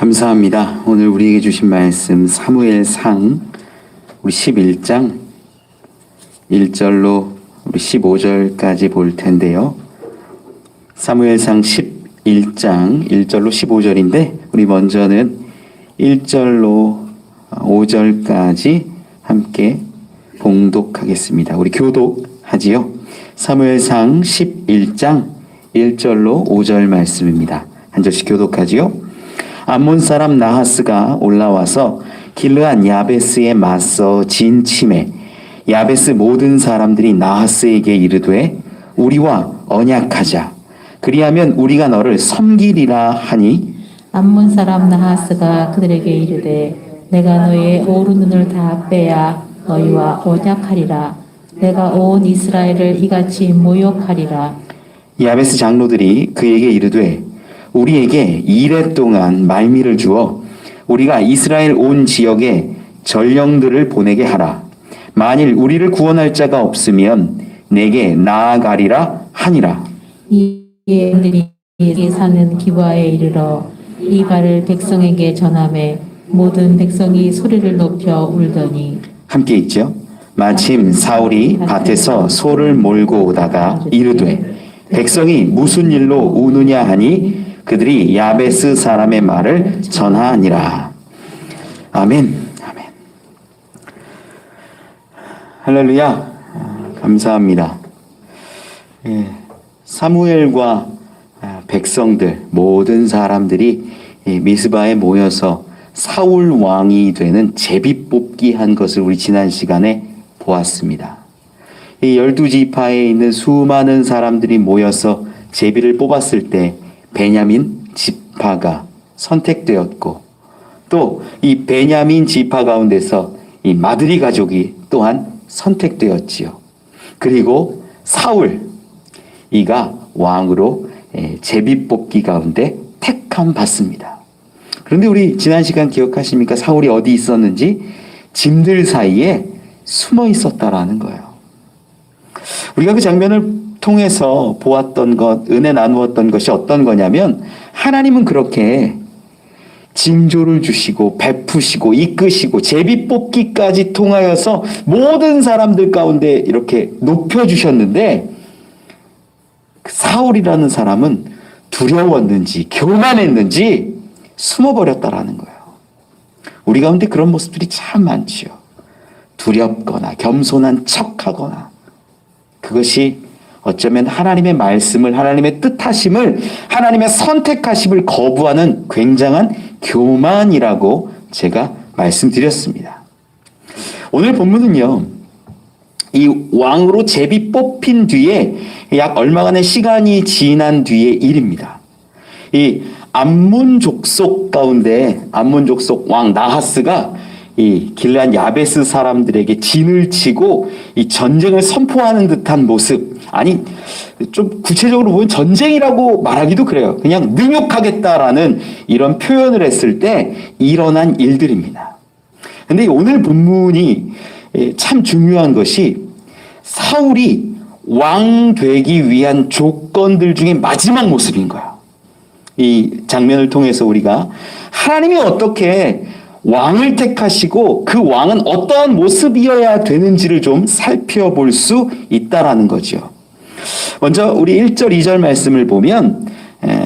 감사합니다. 오늘 우리에게 주신 말씀 사무엘상 우리 11장 1절로 우리 15절까지 볼 텐데요. 사무엘상 11장 1절로 15절인데 우리 먼저는 1절로 5절까지 함께 봉독하겠습니다. 우리 교독하지요. 사무엘상 11장 1절로 5절 말씀입니다. 한 절씩 교독하지요. 암몬 사람 나하스가 올라와서 길르앗 야베스에 맞서 진침해 야베스 모든 사람들이 나하스에게 이르되 우리와 언약하자. 그리하면 우리가 너를 섬기리라 하니 암몬 사람 나하스가 그들에게 이르되 내가 너의 오른 눈을 다 빼야 너희와 언약하리라. 내가 온 이스라엘을 이같이 모욕하리라. 야베스 장로들이 그에게 이르되 우리에게 2래 동안 말미를 주어 우리가 이스라엘 온 지역에 전령들을 보내게 하라. 만일 우리를 구원할 자가 없으면 내게 나아가리라 하니라. 이에 그들이 사는 기브아에 이르러 이 말을 백성에게 전하매 모든 백성이 소리를 높여 울더니 함께 있죠. 마침 사울이 밭에서 소를 몰고 오다가 이르되 백성이 무슨 일로 우느냐 하니 그들이 야베스 사람의 말을 전하니라. 아멘. 아멘. 할렐루야. 감사합니다. 사무엘과 백성들 모든 사람들이 미스바에 모여서 사울 왕이 되는 제비뽑기 한 것을 우리 지난 시간에 보았습니다. 이 12지파에 있는 수많은 사람들이 모여서 제비를 뽑았을 때 베냐민 지파가 선택되었고 또 이 베냐민 지파 가운데서 이 마드리 가족이 또한 선택되었지요. 그리고 사울 이가 왕으로 제비뽑기 가운데 택함 받습니다. 그런데 우리 지난 시간 기억하십니까? 사울이 어디 있었는지 짐들 사이에 숨어 있었다라는 거예요. 우리가 그 장면을 통해서 보았던 것, 은혜 나누었던 것이 어떤 거냐면 하나님은 그렇게 징조를 주시고 베푸시고 이끄시고 제비뽑기까지 통하여서 모든 사람들 가운데 이렇게 높여주셨는데 사울이라는 사람은 두려웠는지 교만했는지 숨어버렸다라는 거예요. 우리 가운데 그런 모습들이 참 많지요. 두렵거나 겸손한 척하거나 그것이 어쩌면 하나님의 말씀을, 하나님의 뜻하심을, 하나님의 선택하심을 거부하는 굉장한 교만이라고 제가 말씀드렸습니다. 오늘 본문은요, 이 왕으로 제비 뽑힌 뒤에 약 얼마간의 시간이 지난 뒤의 일입니다. 이 암몬 족속 가운데 암몬 족속 왕 나하스가 이 길르앗 야베스 사람들에게 진을 치고 이 전쟁을 선포하는 듯한 모습, 아니 좀 구체적으로 보면 전쟁이라고 말하기도 그래요. 그냥 능욕하겠다라는 이런 표현을 했을 때 일어난 일들입니다. 근데 오늘 본문이 참 중요한 것이 사울이 왕 되기 위한 조건들 중에 마지막 모습인 거예요. 이 장면을 통해서 우리가 하나님이 어떻게 왕을 택하시고 그 왕은 어떠한 모습이어야 되는지를 좀 살펴볼 수 있다라는 거죠. 먼저 우리 1절 2절 말씀을 보면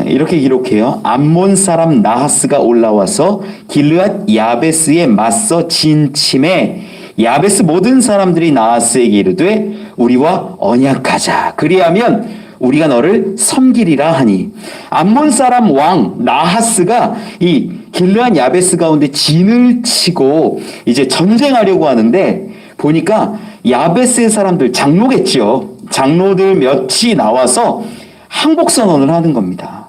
이렇게 기록해요. 암몬 사람 나하스가 올라와서 길르앗 야베스에 맞서 진침해 야베스 모든 사람들이 나하스에게 이르되 우리와 언약하자. 그리하면 우리가 너를 섬기리라 하니 암몬 사람 왕 나하스가 이 길르앗 야베스 가운데 진을 치고 이제 전쟁하려고 하는데 보니까 야베스의 사람들 장로겠지요. 장로들 몇이 나와서 항복 선언을 하는 겁니다.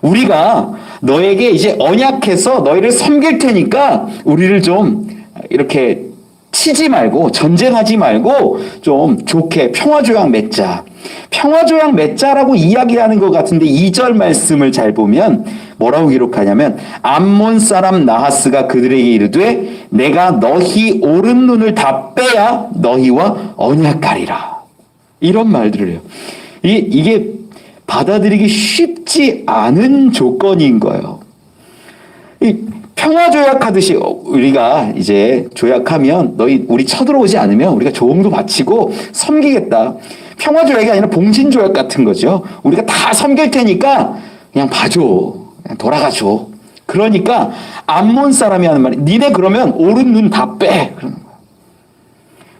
우리가 너에게 이제 언약해서 너희를 섬길 테니까 우리를 좀 이렇게 치지 말고 전쟁하지 말고 좀 좋게 평화조약 맺자. 평화조약 맺자라고 이야기하는 것 같은데 2절 말씀을 잘 보면 뭐라고 기록하냐면 암몬 사람 나하스가 그들에게 이르되 내가 너희 오른 눈을 다 빼야 너희와 언약하리라. 이런 말들을 해요. 이게 받아들이기 쉽지 않은 조건인 거예요. 이 평화 조약하듯이 우리가 이제 조약하면 우리 쳐들어오지 않으면 우리가 조공도 바치고 섬기겠다. 평화 조약이 아니라 봉신 조약 같은 거죠. 우리가 다 섬길 테니까 그냥 봐줘. 그냥 돌아가줘. 그러니까 암몬 사람이 하는 말이 니네 그러면 오른 눈 다 빼. 그러는 거야.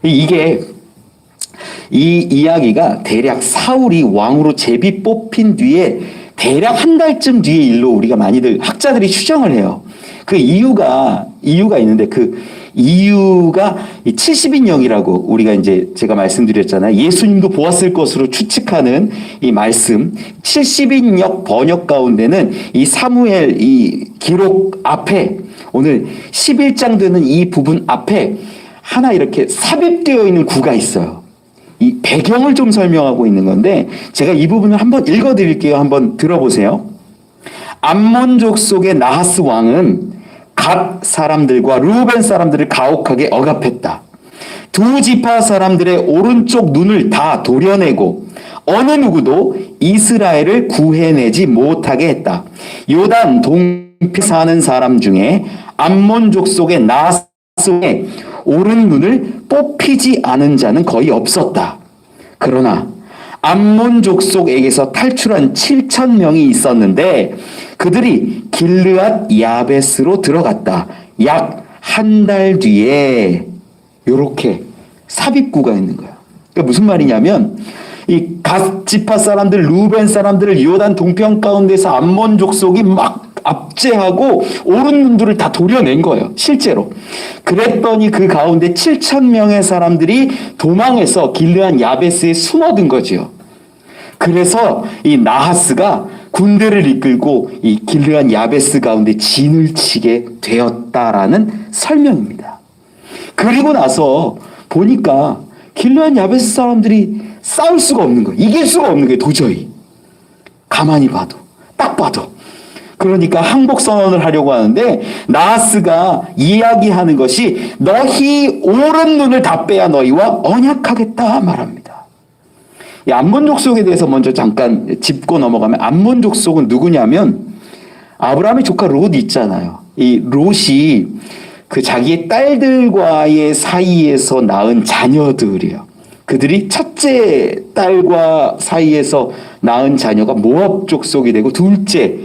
이게 이 이야기가 대략 사울이 왕으로 제비 뽑힌 뒤에 대략 한 달쯤 뒤의 일로 우리가 많이들 학자들이 추정을 해요. 그 이유가 있는데 그 이유가 이 70인역이라고 우리가 이제 제가 말씀드렸잖아요. 예수님도 보았을 것으로 추측하는 이 말씀 70인역 번역 가운데는 이 사무엘 이 기록 앞에 오늘 11장 되는 이 부분 앞에 하나 이렇게 삽입되어 있는 구가 있어요. 이 배경을 좀 설명하고 있는 건데 제가 이 부분을 한번 읽어드릴게요. 한번 들어보세요. 암몬족 속의 나하스 왕은 갓 사람들과 루벤 사람들을 가혹하게 억압했다. 두 지파 사람들의 오른쪽 눈을 다 도려내고 어느 누구도 이스라엘을 구해내지 못하게 했다. 요단 동편 사는 사람 중에 암몬족 속의 나하스의 오른 눈을 뽑히지 않은 자는 거의 없었다. 그러나 암몬 족속에게서 탈출한 7천 명이 있었는데 그들이 길르앗 야베스로 들어갔다. 약 한 달 뒤에 요렇게 삽입구가 있는 거야. 그러니까 무슨 말이냐면 이 갓 지파 사람들, 루벤 사람들을 요단 동편 가운데서 암몬 족속이 막 압제하고 오른 눈들을 다 도려낸 거예요. 실제로. 그랬더니 그 가운데 7천 명의 사람들이 도망해서 길르앗 야베스에 숨어든 거죠. 그래서 이 나하스가 군대를 이끌고 이 길르앗 야베스 가운데 진을 치게 되었다라는 설명입니다. 그리고 나서 보니까 길르앗 야베스 사람들이 싸울 수가 없는 거예요. 이길 수가 없는 거예요. 도저히. 가만히 봐도. 딱 봐도. 그러니까 항복 선언을 하려고 하는데 나하스가 이야기하는 것이 너희 오른 눈을 다 빼야 너희와 언약하겠다 말합니다. 이 암몬 족속에 대해서 먼저 잠깐 짚고 넘어가면 암몬 족속은 누구냐면 아브라함의 조카 롯 있잖아요. 이 롯이 그 자기의 딸들과의 사이에서 낳은 자녀들이에요. 그들이 첫째 딸과 사이에서 낳은 자녀가 모압 족속이 되고 둘째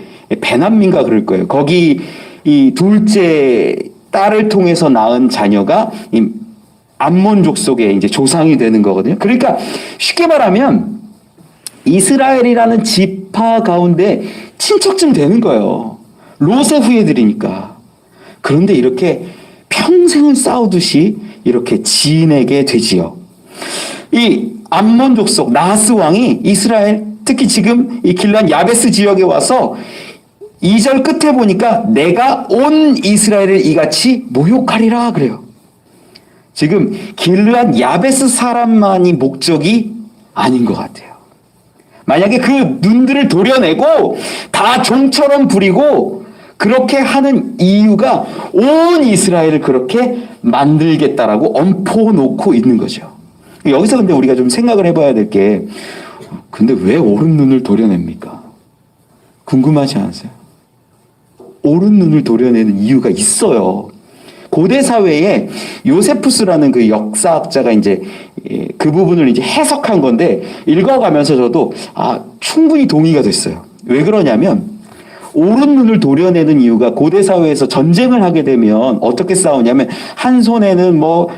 베난민가 그럴 거예요. 거기 이 둘째 딸을 통해서 낳은 자녀가 이 암몬 족속의 이제 조상이 되는 거거든요. 그러니까 쉽게 말하면 이스라엘이라는 지파 가운데 친척쯤 되는 거예요. 롯의 후예들이니까. 그런데 이렇게 평생을 싸우듯이 이렇게 지내게 되지요. 이 암몬 족속 나하스 왕이 이스라엘 특히 지금 이 길르앗 야베스 지역에 와서 2절 끝에 보니까 내가 온 이스라엘을 이같이 모욕하리라 그래요. 지금 길르앗 야베스 사람만이 목적이 아닌 것 같아요. 만약에 그 눈들을 도려내고 다 종처럼 부리고 그렇게 하는 이유가 온 이스라엘을 그렇게 만들겠다라고 얹어놓고 있는 거죠. 여기서 근데 우리가 좀 생각을 해봐야 될 게 근데 왜 오른 눈을 도려냅니까? 궁금하지 않으세요? 오른 눈을 도려내는 이유가 있어요. 고대 사회에 요세푸스라는 그 역사학자가 이제 그 부분을 이제 해석한 건데 읽어가면서 저도 충분히 동의가 됐어요. 왜 그러냐면 오른 눈을 도려내는 이유가 고대 사회에서 전쟁을 하게 되면 어떻게 싸우냐면 한 손에는 뭐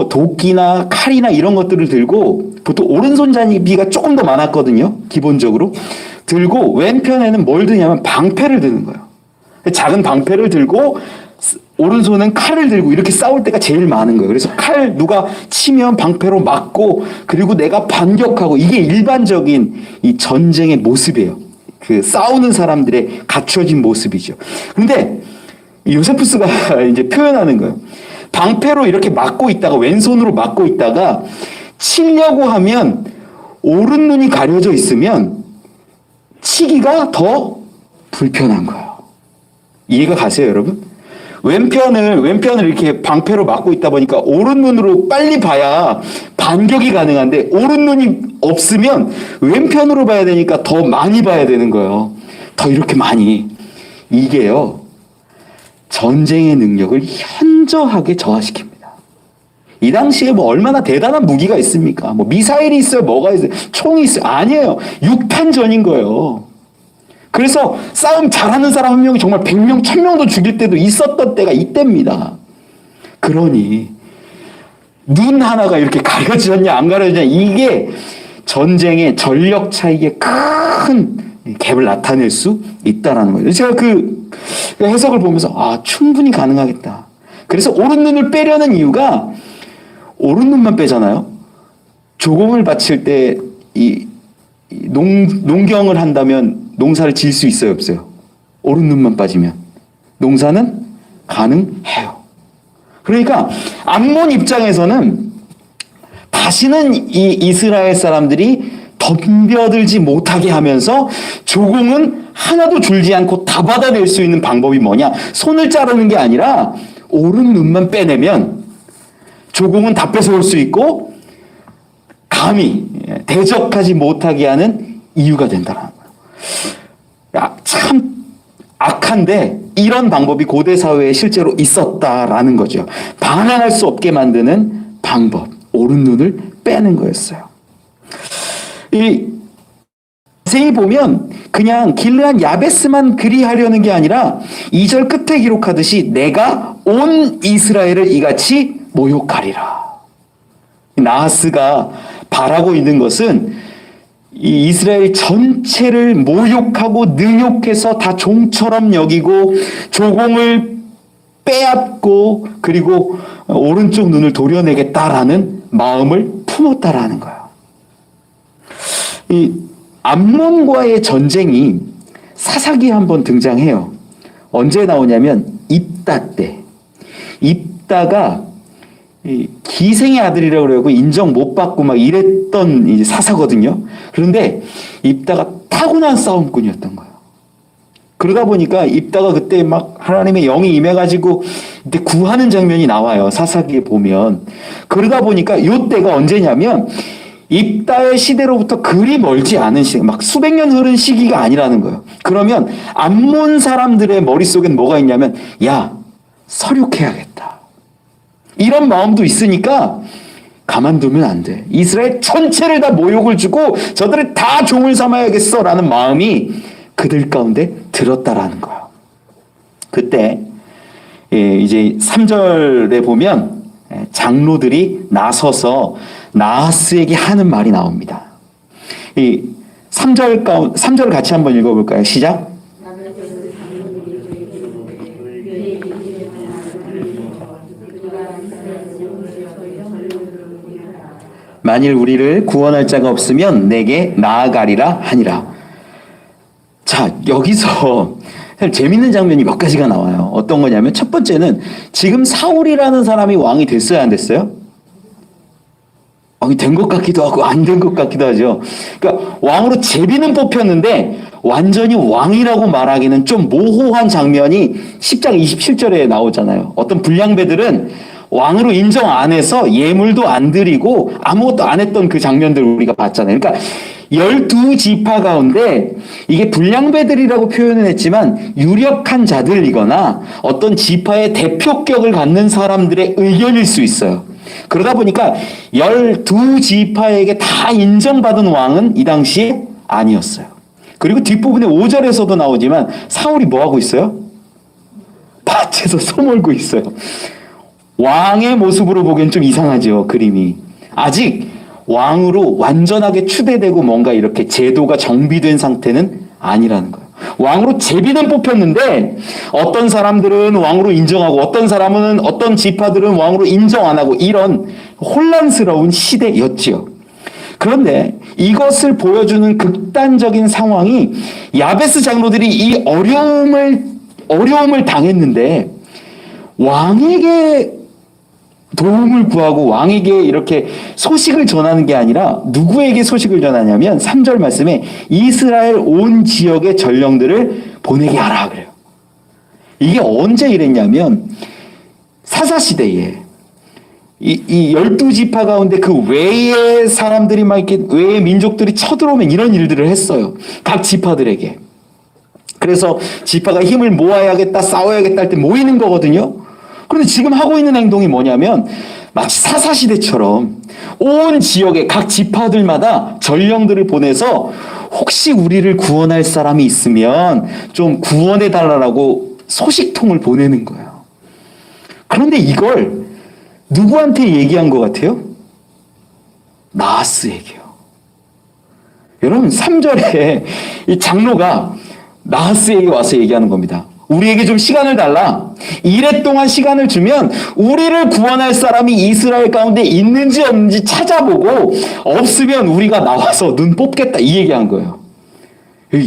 도끼나 칼이나 이런 것들을 들고 보통 오른손잡이가 조금 더 많았거든요. 기본적으로 들고 왼편에는 뭘 드냐면 방패를 드는 거예요. 작은 방패를 들고 오른손은 칼을 들고 이렇게 싸울 때가 제일 많은 거예요. 그래서 칼 누가 치면 방패로 맞고 그리고 내가 반격하고 이게 일반적인 이 전쟁의 모습이에요. 그 싸우는 사람들의 갖춰진 모습이죠. 그런데 요세푸스가 이제 표현하는 거예요. 방패로 이렇게 막고 있다가 왼손으로 막고 있다가 치려고 하면 오른 눈이 가려져 있으면 치기가 더 불편한 거예요. 이해가 가세요, 여러분? 왼편을 이렇게 방패로 막고 있다 보니까 오른 눈으로 빨리 봐야 반격이 가능한데 오른 눈이 없으면 왼편으로 봐야 되니까 더 많이 봐야 되는 거예요. 더 이렇게 많이. 이게요. 전쟁의 능력을 현저하게 저하시킵니다. 이 당시에 뭐 얼마나 대단한 무기가 있습니까? 뭐 미사일이 있어요, 뭐가 있어요, 총이 있어요. 아니에요. 육탄전인 거예요. 그래서 싸움 잘하는 사람 한 명이 정말 100명, 1000명도 죽일 때도 있었던 때가 이때입니다. 그러니 눈 하나가 이렇게 가려지냐 안 가려지냐, 이게 전쟁의 전력 차이에 큰 갭을 나타낼 수 있다는 거예요. 제가 그 해석을 보면서 충분히 가능하겠다. 그래서 오른 눈을 빼려는 이유가, 오른 눈만 빼잖아요. 조공을 바칠 때 농경을 한다면 농사를 지을 수 있어요, 없어요? 오른 눈만 빠지면 농사는 가능해요. 그러니까 암몬 입장에서는 다시는 이 이스라엘 사람들이 덤벼들지 못하게 하면서 조공은 하나도 줄지 않고 다 받아낼 수 있는 방법이 뭐냐? 손을 자르는 게 아니라 오른 눈만 빼내면 조공은 다 뺏어올 수 있고 감히 대적하지 못하게 하는 이유가 된다는 거예요. 참 악한데 이런 방법이 고대 사회에 실제로 있었다라는 거죠. 반항할 수 없게 만드는 방법, 오른 눈을 빼는 거였어요. 자세히 보면 그냥 길르한 야베스만 그리하려는 게 아니라 2절 끝에 기록하듯이 내가 온 이스라엘을 이같이 모욕하리라. 나하스가 바라고 있는 것은 이 이스라엘 전체를 모욕하고 능욕해서 다 종처럼 여기고 조공을 빼앗고 그리고 오른쪽 눈을 도려내겠다라는 마음을 품었다라는 거예요. 이 암몬과의 전쟁이 사사기에 한번 등장해요. 언제 나오냐면 입다 때. 입다가 기생의 아들이라고 그러고 인정 못 받고 막 이랬던 이제 사사거든요. 그런데 입다가 타고난 싸움꾼이었던 거예요. 그러다 보니까 입다가 그때 막 하나님의 영이 임해가지고 이때 구하는 장면이 나와요. 사사기에 보면. 그러다 보니까 이때가 언제냐면 입다의 시대로부터 그리 멀지 않은 시대, 막 수백 년 흐른 시기가 아니라는 거예요. 그러면 암몬 사람들의 머릿속엔 뭐가 있냐면, 야, 서륙해야겠다. 이런 마음도 있으니까 가만두면 안 돼. 이스라엘 전체를 다 모욕을 주고 저들을 다 종을 삼아야겠어라는 마음이 그들 가운데 들었다라는 거예요. 그때 이제 3절에 보면 장로들이 나서서 나하스에게 하는 말이 나옵니다. 이 3절 같이 한번 읽어볼까요? 시작. 만일 우리를 구원할 자가 없으면 내게 나아가리라 하니라. 자, 여기서 재밌는 장면이 몇 가지가 나와요. 어떤 거냐면 첫 번째는 지금 사울이라는 사람이 왕이 됐어야 안 됐어요? 왕이 된 것 같기도 하고 안 된 것 같기도 하죠. 그러니까 왕으로 제비는 뽑혔는데 완전히 왕이라고 말하기는 좀 모호한 장면이 10장 27절에 나오잖아요. 어떤 불량배들은 왕으로 인정 안 해서 예물도 안 드리고 아무것도 안 했던 그 장면들을 우리가 봤잖아요. 그러니까 12지파 가운데 이게 불량배들이라고 표현을 했지만 유력한 자들이거나 어떤 지파의 대표격을 갖는 사람들의 의견일 수 있어요. 그러다 보니까 12지파에게 다 인정받은 왕은 이 당시에 아니었어요. 그리고 뒷부분에 5절에서도 나오지만 사울이 뭐하고 있어요? 밭에서 소 몰고 있어요. 왕의 모습으로 보기엔 좀 이상하죠, 그림이. 아직 왕으로 완전하게 추대되고 뭔가 이렇게 제도가 정비된 상태는 아니라는 거예요. 왕으로 제비는 뽑혔는데 어떤 사람들은 왕으로 인정하고 어떤 사람은 어떤 지파들은 왕으로 인정 안 하고 이런 혼란스러운 시대였지요. 그런데 이것을 보여주는 극단적인 상황이 야베스 장로들이 이 어려움을 당했는데 왕에게 도움을 구하고 왕에게 이렇게 소식을 전하는 게 아니라 누구에게 소식을 전하냐면 3절 말씀에 이스라엘 온 지역의 전령들을 보내게 하라 그래요. 이게 언제 이랬냐면 사사시대에 이 12지파 가운데 그 외의 사람들이 막 이렇게 외의 민족들이 쳐들어오면 이런 일들을 했어요. 각 지파들에게. 그래서 지파가 힘을 모아야겠다, 싸워야겠다 할 때 모이는 거거든요. 그런데 지금 하고 있는 행동이 뭐냐면 마치 사사시대처럼 온 지역의 각 지파들마다 전령들을 보내서 혹시 우리를 구원할 사람이 있으면 좀 구원해 달라고 소식통을 보내는 거예요. 그런데 이걸 누구한테 얘기한 것 같아요? 나하스에게요. 여러분 3절에 이 장로가 나하스에게 와서 얘기하는 겁니다. 우리에게 좀 시간을 달라. 이래 동안 시간을 주면 우리를 구원할 사람이 이스라엘 가운데 있는지 없는지 찾아보고 없으면 우리가 나와서 눈 뽑겠다 이 얘기한 거예요.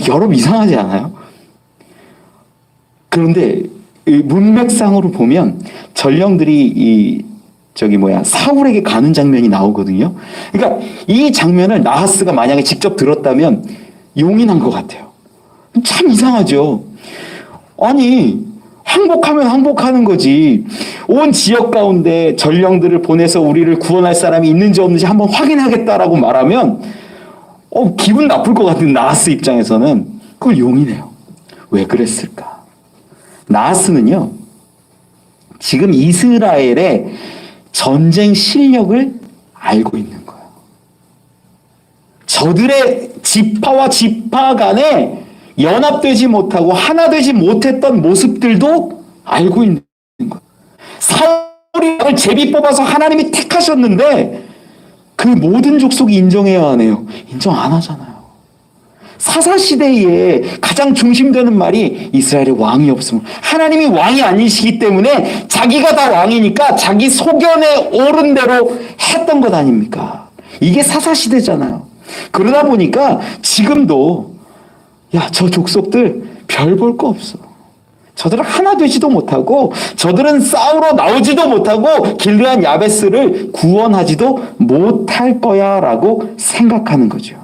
여러분 이상하지 않아요? 그런데 문맥상으로 보면 전령들이 사울에게 가는 장면이 나오거든요. 그러니까 이 장면을 나하스가 만약에 직접 들었다면 용인한 것 같아요. 참 이상하죠. 아니 항복하면 항복하는 거지. 온 지역 가운데 전령들을 보내서 우리를 구원할 사람이 있는지 없는지 한번 확인하겠다라고 말하면 기분 나쁠 것 같은 나하스 입장에서는 그걸 용인해요. 왜 그랬을까? 나하스는요 지금 이스라엘의 전쟁 실력을 알고 있는 거예요. 저들의 지파와 지파 간에 연합되지 못하고 하나 되지 못했던 모습들도 알고 있는 거예요. 사울이 그걸 제비 뽑아서 하나님이 택하셨는데 그 모든 족속이 인정해야 하네요. 인정 안 하잖아요. 사사시대에 가장 중심되는 말이 이스라엘에 왕이 없음을, 하나님이 왕이 아니시기 때문에 자기가 다 왕이니까 자기 소견에 옳은 대로 했던 것 아닙니까? 이게 사사시대잖아요. 그러다 보니까 지금도 저 족속들 별 볼 거 없어. 저들은 하나 되지도 못하고 저들은 싸우러 나오지도 못하고 길르앗 야베스를 구원하지도 못할 거야 라고 생각하는 거죠.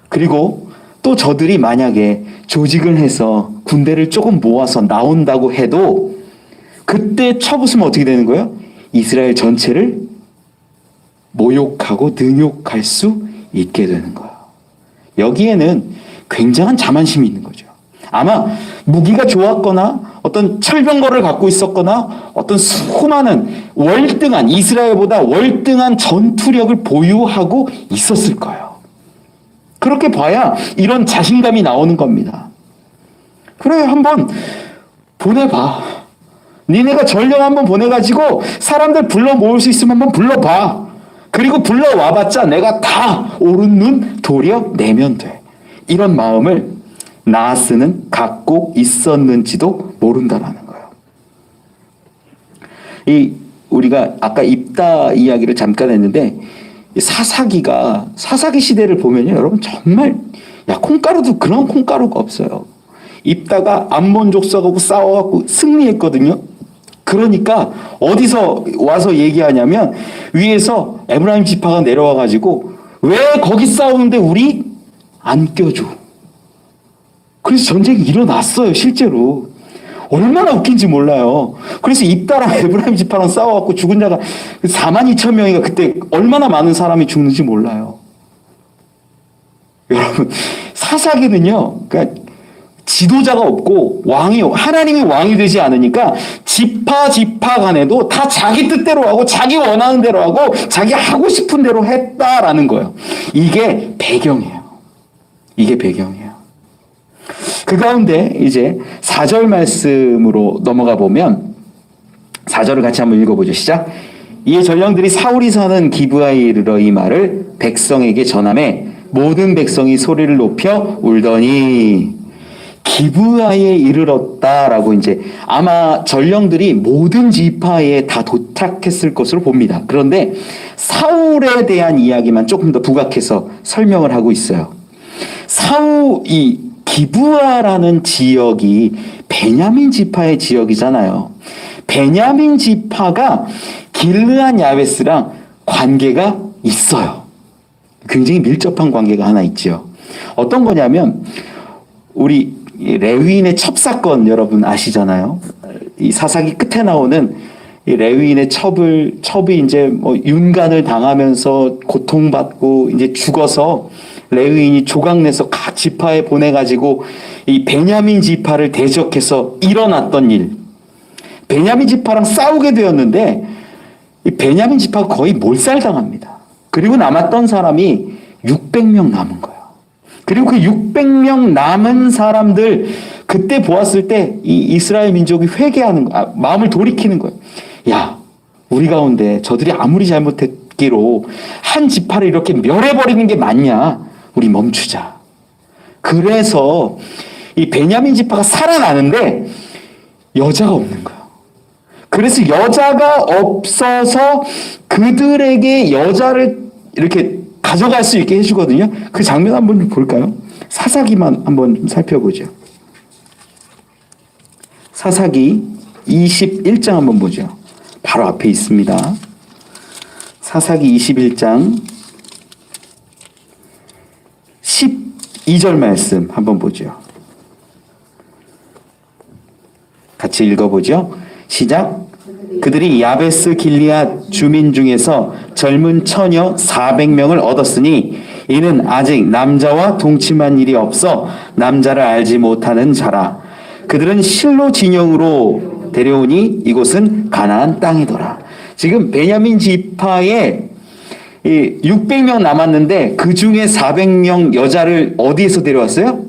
그리고 또 저들이 만약에 조직을 해서 군대를 조금 모아서 나온다고 해도 그때 쳐부수면 어떻게 되는 거예요? 이스라엘 전체를 모욕하고 능욕할 수 있게 되는 거예요. 여기에는 굉장한 자만심이 있는 거죠. 아마 무기가 좋았거나 어떤 철병거를 갖고 있었거나 어떤 수많은 월등한 이스라엘보다 월등한 전투력을 보유하고 있었을 거예요. 그렇게 봐야 이런 자신감이 나오는 겁니다. 그래 한번 보내봐. 니네가 전령 한번 보내가지고 사람들 불러 모을 수 있으면 한번 불러봐. 그리고 불러와봤자 내가 다 옳은 눈 도려내면 돼. 이런 마음을 나하스는 갖고 있었는지도 모른다라는 거예요. 우리가 아까 입다 이야기를 잠깐 했는데 사사기 시대를 보면요, 여러분 정말 콩가루도 그런 콩가루가 없어요. 입다가 암몬 족속하고 싸워갖고 승리했거든요. 그러니까 어디서 와서 얘기하냐면 위에서 에브라임 지파가 내려와가지고 왜 거기 싸우는데 우리 안 껴줘. 그래서 전쟁이 일어났어요, 실제로. 얼마나 웃긴지 몰라요. 그래서 입다랑 에브라임 지파랑 싸워갖고 죽은 자가 42,000명이가 그때 얼마나 많은 사람이 죽는지 몰라요. 여러분, 사사기는요, 그러니까 지도자가 없고 하나님이 왕이 되지 않으니까 지파 간에도 다 자기 뜻대로 하고 자기 원하는 대로 하고 자기 하고 싶은 대로 했다라는 거예요. 이게 배경이에요. 그 가운데 이제 4절 말씀으로 넘어가 보면 4절을 같이 한번 읽어보죠. 시작. 이에 전령들이 사울이 사는 기브아에 이르러 이 말을 백성에게 전하매 모든 백성이 소리를 높여 울더니 기브아에 이르렀다라고 이제 아마 전령들이 모든 지파에 다 도착했을 것으로 봅니다. 그런데 사울에 대한 이야기만 조금 더 부각해서 설명을 하고 있어요. 이 기브아라는 지역이 베냐민 지파의 지역이잖아요. 베냐민 지파가 길르앗 야베스랑 관계가 있어요. 굉장히 밀접한 관계가 하나 있죠. 어떤 거냐면 우리 레위인의 첩사건 여러분 아시잖아요. 이 사사기 끝에 나오는 이 레위인의 첩이 이제 윤간을 당하면서 고통받고 이제 죽어서 레위인이 조각내서 각 지파에 보내가지고 이 베냐민 지파를 대적해서 일어났던 일. 베냐민 지파랑 싸우게 되었는데 이 베냐민 지파가 거의 몰살당합니다. 그리고 남았던 사람이 600명 남은 거예요. 그리고 그 600명 남은 사람들 그때 보았을 때 이 이스라엘 민족이 회개하는 거, 마음을 돌이키는 거예요. 야, 우리 가운데 저들이 아무리 잘못했기로 한 지파를 이렇게 멸해버리는 게 맞냐? 우리 멈추자. 그래서 이 베냐민 지파가 살아나는데 여자가 없는 거예요. 그래서 여자가 없어서 그들에게 여자를 이렇게 가져갈 수 있게 해주거든요. 그 장면 한번 좀 볼까요? 사사기만 한번 좀 살펴보죠. 사사기 21장 한번 보죠. 바로 앞에 있습니다. 사사기 21장 12절 말씀 한번 보죠. 같이 읽어보죠. 시작. 그들이 야베스 길리앗 주민 중에서 젊은 처녀 400명을 얻었으니 이는 아직 남자와 동침한 일이 없어 남자를 알지 못하는 자라. 그들은 실로 진영으로 데려오니 이곳은 가나안 땅이더라. 지금 베냐민 지파에 600명 남았는데 그 중에 400명 여자를 어디에서 데려왔어요?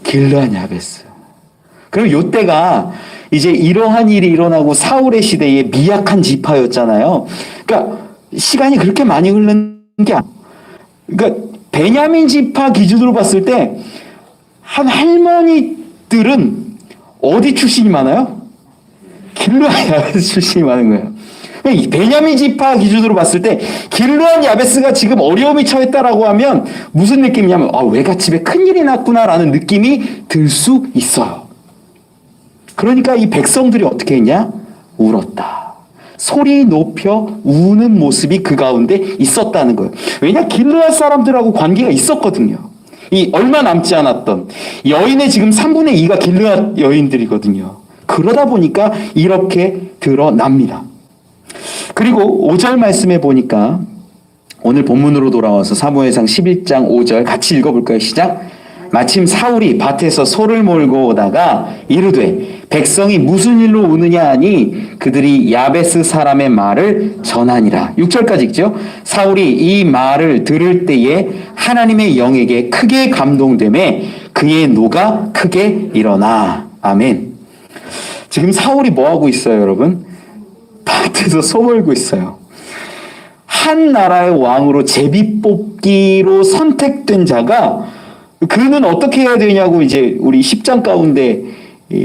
길르앗 야베스. 그럼 요때가 이제 이러한 일이 일어나고 사울의 시대에 미약한 지파였잖아요. 그러니까 시간이 그렇게 많이 흐른 게 아니에요. 그러니까 베냐민 지파 기준으로 봤을 때 한 할머니들은 어디 출신이 많아요? 길르앗 야베스 출신이 많은 거예요. 베냐민 지파 기준으로 봤을 때 길르앗 야베스가 지금 어려움이 처했다라고 하면 무슨 느낌이냐면 외갓집에 큰일이 났구나라는 느낌이 들 수 있어요. 그러니까 이 백성들이 어떻게 했냐? 울었다. 소리 높여 우는 모습이 그 가운데 있었다는 거예요. 왜냐? 길르앗 사람들하고 관계가 있었거든요. 이 얼마 남지 않았던 여인의 지금 3분의 2가 길르앗 여인들이거든요. 그러다 보니까 이렇게 드러납니다. 그리고 5절 말씀에 보니까 오늘 본문으로 돌아와서 사무엘상 11장 5절 같이 읽어볼까요? 시작. 마침 사울이 밭에서 소를 몰고 오다가 이르되 백성이 무슨 일로 우느냐 하니 그들이 야베스 사람의 말을 전하니라. 6절까지 읽죠. 사울이 이 말을 들을 때에 하나님의 영에게 크게 감동되매 그의 노가 크게 일어나. 아멘. 지금 사울이 뭐하고 있어요, 여러분? 밭에서 소 몰고 있어요. 한 나라의 왕으로 제비뽑기로 선택된 자가 그는 어떻게 해야 되냐고 이제 우리 10장 가운데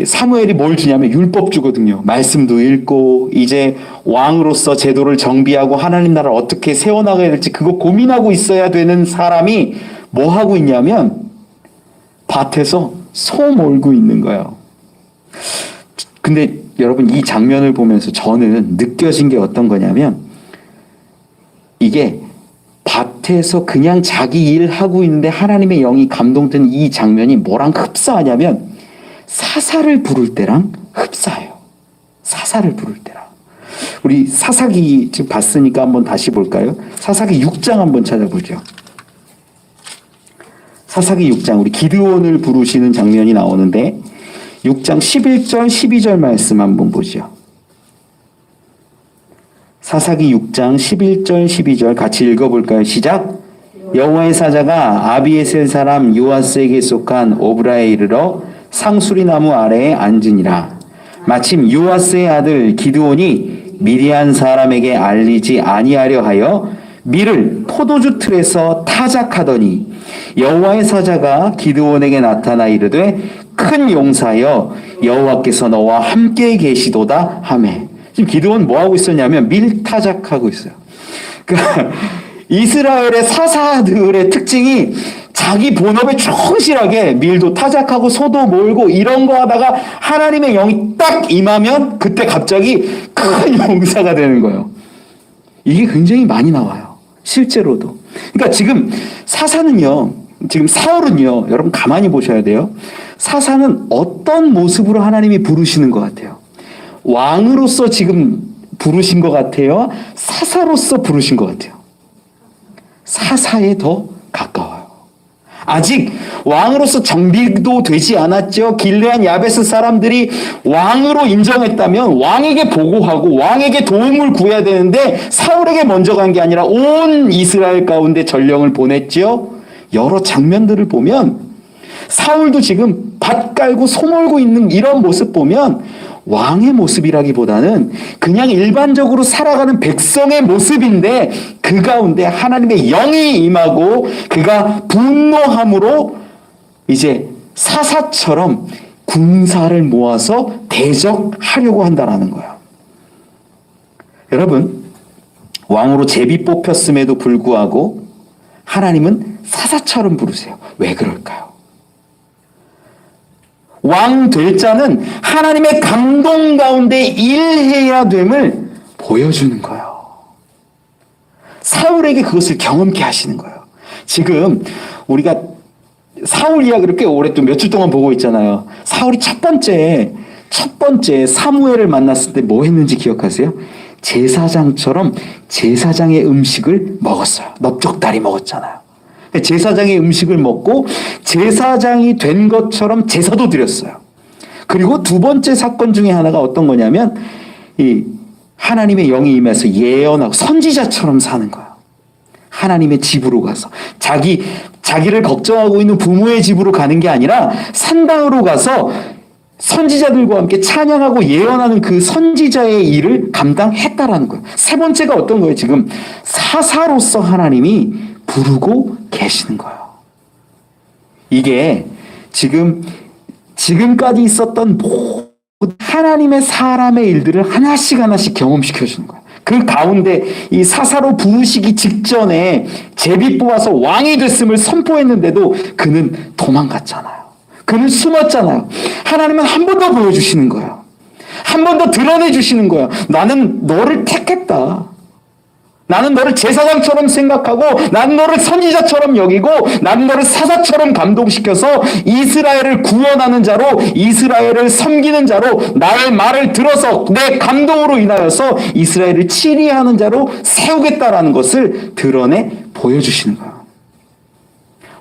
사무엘이 뭘 주냐면 율법 주거든요. 말씀도 읽고 이제 왕으로서 제도를 정비하고 하나님 나라를 어떻게 세워나가야 될지 그거 고민하고 있어야 되는 사람이 뭐 하고 있냐면 밭에서 소 몰고 있는 거예요. 근데 여러분 이 장면을 보면서 저는 느껴진 게 어떤 거냐면 이게 밭에서 그냥 자기 일하고 있는데 하나님의 영이 감동된 이 장면이 뭐랑 흡사하냐면 사사를 부를 때랑 흡사해요. 사사를 부를 때랑. 우리 사사기 지금 봤으니까 한번 다시 볼까요? 사사기 6장 한번 찾아보죠. 사사기 6장 우리 기드온을 부르시는 장면이 나오는데 6장 11절 12절 말씀 한번 보죠. 사사기 6장 11절 12절 같이 읽어볼까요? 시작. 여호와의 사자가 아비에셀 사람 요아스에게 속한 오브라에 이르러 상수리 나무 아래에 앉으니라. 마침 요아스의 아들 기드온이 미디안 사람에게 알리지 아니하려 하여 밀을 포도주 틀에서 타작하더니 여호와의 사자가 기드온에게 나타나 이르되 큰 용사여 여호와께서 너와 함께 계시도다 하매. 지금 기드온 뭐 하고 있었냐면 밀 타작하고 있어요. 그러니까 이스라엘의 사사들의 특징이 자기 본업에 충실하게 밀도 타작하고 소도 몰고 이런 거 하다가 하나님의 영이 딱 임하면 그때 갑자기 큰 용사가 되는 거예요. 이게 굉장히 많이 나와요. 실제로도. 그러니까 지금 사사는요, 지금 사울은요, 여러분 가만히 보셔야 돼요. 사사는 어떤 모습으로 하나님이 부르시는 것 같아요? 왕으로서 지금 부르신 것 같아요? 사사로서 부르신 것 같아요? 사사에 더 가까워요. 아직 왕으로서 정비도 되지 않았죠. 길르앗 야베스 사람들이 왕으로 인정했다면 왕에게 보고하고 왕에게 도움을 구해야 되는데 사울에게 먼저 간 게 아니라 온 이스라엘 가운데 전령을 보냈죠. 여러 장면들을 보면 사울도 지금 밭 깔고 소 몰고 있는 이런 모습 보면 왕의 모습이라기보다는 그냥 일반적으로 살아가는 백성의 모습인데 그 가운데 하나님의 영이 임하고 그가 분노함으로 이제 사사처럼 군사를 모아서 대적하려고 한다는 거예요. 여러분, 왕으로 제비 뽑혔음에도 불구하고 하나님은 사사처럼 부르세요. 왜 그럴까요? 왕 될 자는 하나님의 감동 가운데 일해야 됨을 보여주는 거예요. 사울에게 그것을 경험케 하시는 거예요. 지금 우리가 사울 이야기를 꽤 오래 또 며칠 동안 보고 있잖아요. 사울이 첫 번째 사무엘을 만났을 때 뭐 했는지 기억하세요? 제사장처럼 제사장의 음식을 먹었어요. 넓적다리 먹었잖아요. 제사장의 음식을 먹고 제사장이 된 것처럼 제사도 드렸어요. 그리고 두 번째 사건 중에 하나가 어떤 거냐면 이 하나님의 영이 임해서 예언하고 선지자처럼 사는 거예요. 하나님의 집으로 가서 자기를 걱정하고 있는 부모의 집으로 가는 게 아니라 산당으로 가서 선지자들과 함께 찬양하고 예언하는 그 선지자의 일을 감당했다라는 거예요. 세 번째가 어떤 거예요? 지금 사사로서 하나님이 부르고 계시는 거예요. 이게 지금까지 있었던 모든 하나님의 사람의 일들을 하나씩 경험시켜 주는 거예요. 그 가운데 이 사사로 부르시기 직전에 제비 뽑아서 왕이 됐음을 선포했는데도 그는 도망갔잖아요. 그는 숨었잖아요. 하나님은 한 번 더 보여주시는 거예요. 한 번 더 드러내 주시는 거예요. 나는 너를 택했다. 나는 너를 제사장처럼 생각하고 나는 너를 선지자처럼 여기고 나는 너를 사사처럼 감동시켜서 이스라엘을 구원하는 자로 이스라엘을 섬기는 자로 나의 말을 들어서 내 감동으로 인하여서 이스라엘을 치리하는 자로 세우겠다라는 것을 드러내 보여주시는 거예요.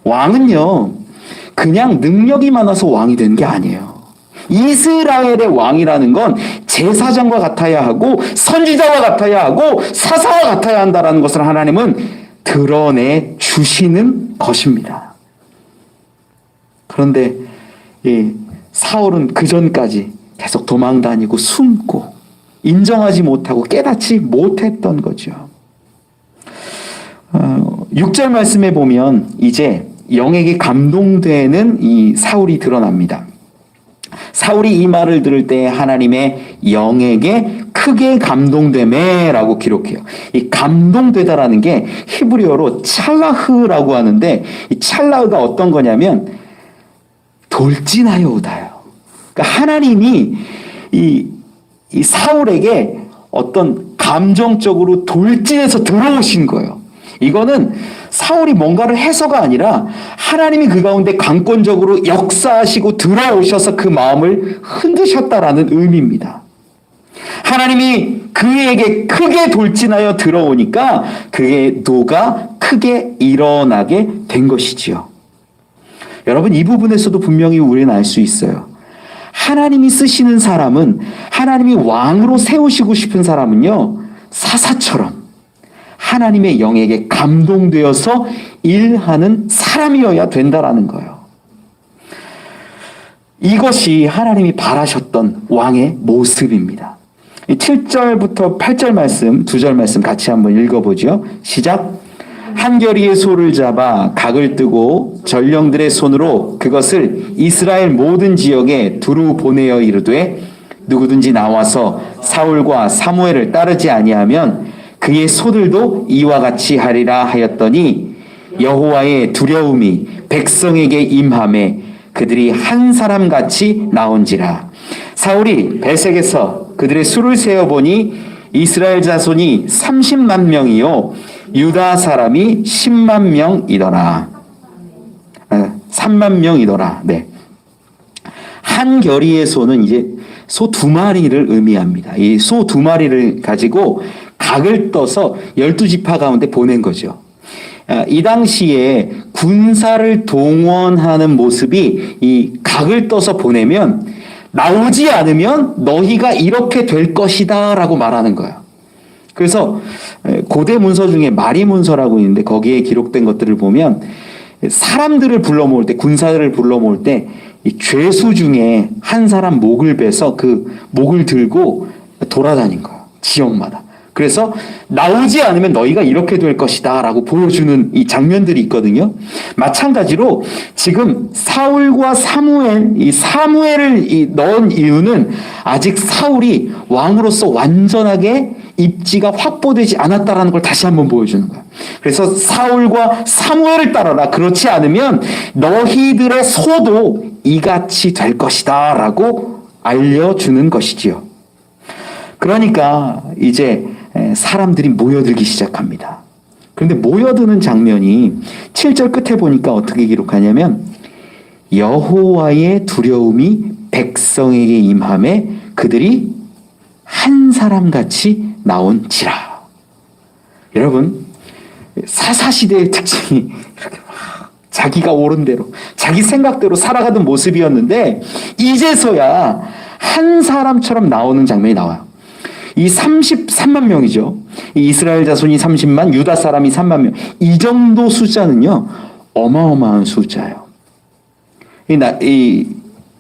왕은요 그냥 능력이 많아서 왕이 된 게 아니에요. 이스라엘의 왕이라는 건 제사장과 같아야 하고 선지자와 같아야 하고 사사와 같아야 한다는 것을 하나님은 드러내 주시는 것입니다. 그런데 사울은 그 전까지 계속 도망다니고 숨고 인정하지 못하고 깨닫지 못했던 거죠. 6절 말씀에 보면 이제 영에게 감동되는 이 사울이 드러납니다. 사울이 이 말을 들을 때 하나님의 영에게 크게 감동되매라고 기록해요. 이 감동되다라는 게 히브리어로 찰라흐라고 하는데 이 찰라흐가 어떤 거냐면 돌진하여 오다요. 그러니까 하나님이 이 사울에게 어떤 감정적으로 돌진해서 들어오신 거예요. 이거는 사울이 뭔가를 해서가 아니라 하나님이 그 가운데 강권적으로 역사하시고 들어오셔서 그 마음을 흔드셨다라는 의미입니다. 하나님이 그에게 크게 돌진하여 들어오니까 그의 노가 크게 일어나게 된 것이지요. 여러분 이 부분에서도 분명히 우리는 알 수 있어요. 하나님이 쓰시는 사람은 하나님이 왕으로 세우시고 싶은 사람은요 사사처럼 하나님의 영에게 감동되어서 일하는 사람이어야 된다라는 거예요. 이것이 하나님이 바라셨던 왕의 모습입니다. 7절부터 8절 말씀, 2절 말씀 같이 한번 읽어보죠. 시작. 한 겨리의 소를 잡아 각을 뜨고 전령들의 손으로 그것을 이스라엘 모든 지역에 두루 보내어 이르되 누구든지 나와서 사울과 사무엘을 따르지 아니하면 그의 소들도 이와 같이 하리라 하였더니 여호와의 두려움이 백성에게 임하매 그들이 한 사람같이 나온지라. 사울이 베색에서 그들의 수를 세어보니 이스라엘 자손이 30만 명이요 유다 사람이 10만 명이더라. 3만 명이더라. 네. 한 겨리의 소는 이제 소 두 마리를 의미합니다. 이 소 두 마리를 가지고 각을 떠서 12지파 가운데 보낸 거죠. 이 당시에 군사를 동원하는 모습이 이 각을 떠서 보내면 나오지 않으면 너희가 이렇게 될 것이다 라고 말하는 거예요. 그래서 고대 문서 중에 마리 문서라고 있는데 거기에 기록된 것들을 보면 사람들을 불러 모을 때, 군사들을 불러 모을 때 이 죄수 중에 한 사람 목을 베서 그 목을 들고 돌아다닌 거예요. 지역마다. 그래서 나오지 않으면 너희가 이렇게 될 것이다 라고 보여주는 이 장면들이 있거든요. 마찬가지로 지금 사울과 사무엘, 이 사무엘을 넣은 이유는 아직 사울이 왕으로서 완전하게 입지가 확보되지 않았다라는 걸 다시 한번 보여주는 거예요. 그래서 사울과 사무엘을 따라라. 그렇지 않으면 너희들의 소도 이같이 될 것이다 라고 알려주는 것이지요. 그러니까 이제 사람들이 모여들기 시작합니다. 그런데 모여드는 장면이 7절 끝에 보니까 어떻게 기록하냐면 여호와의 두려움이 백성에게 임함에 그들이 한 사람같이 나온지라. 여러분, 사사시대의 특징이 이렇게 막 자기가 옳은 대로 자기 생각대로 살아가던 모습이었는데 이제서야 한 사람처럼 나오는 장면이 나와요. 이 33만 명이죠. 이 이스라엘 자손이 30만, 유다 사람이 3만 명. 이 정도 숫자는요, 어마어마한 숫자예요. 이